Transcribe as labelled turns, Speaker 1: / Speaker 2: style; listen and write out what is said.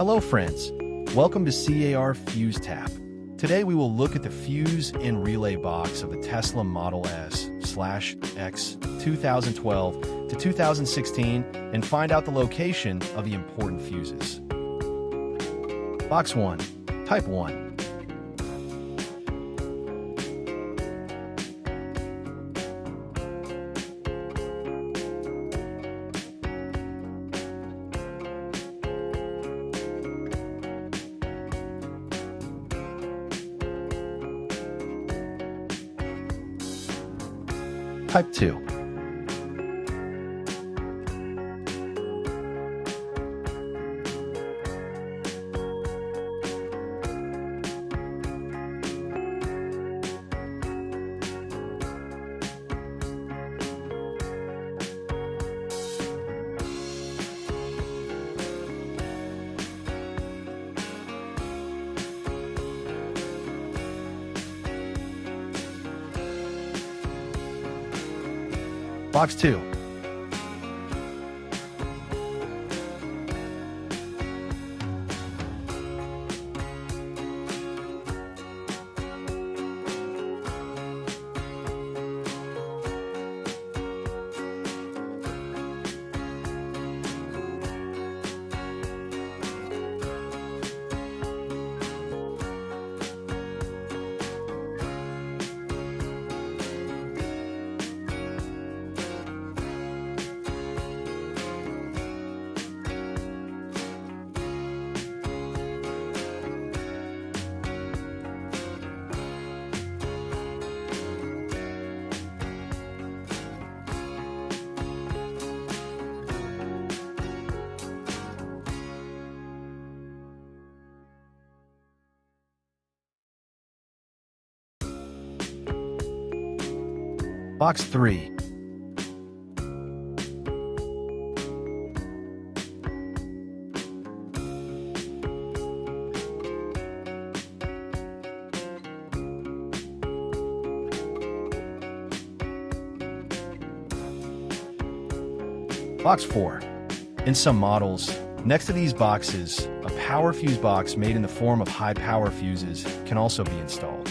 Speaker 1: Hello friends, welcome to CAR Fuse Tap. Today we will look at the fuse and relay box of the Tesla Model S/X 2012 to 2016 and find out the location of the important fuses. Box 1, Type 1. Type 2. Box 2. Box 3. Box 4. In some models, next to these boxes, a power fuse box made in the form of high-power fuses can also be installed.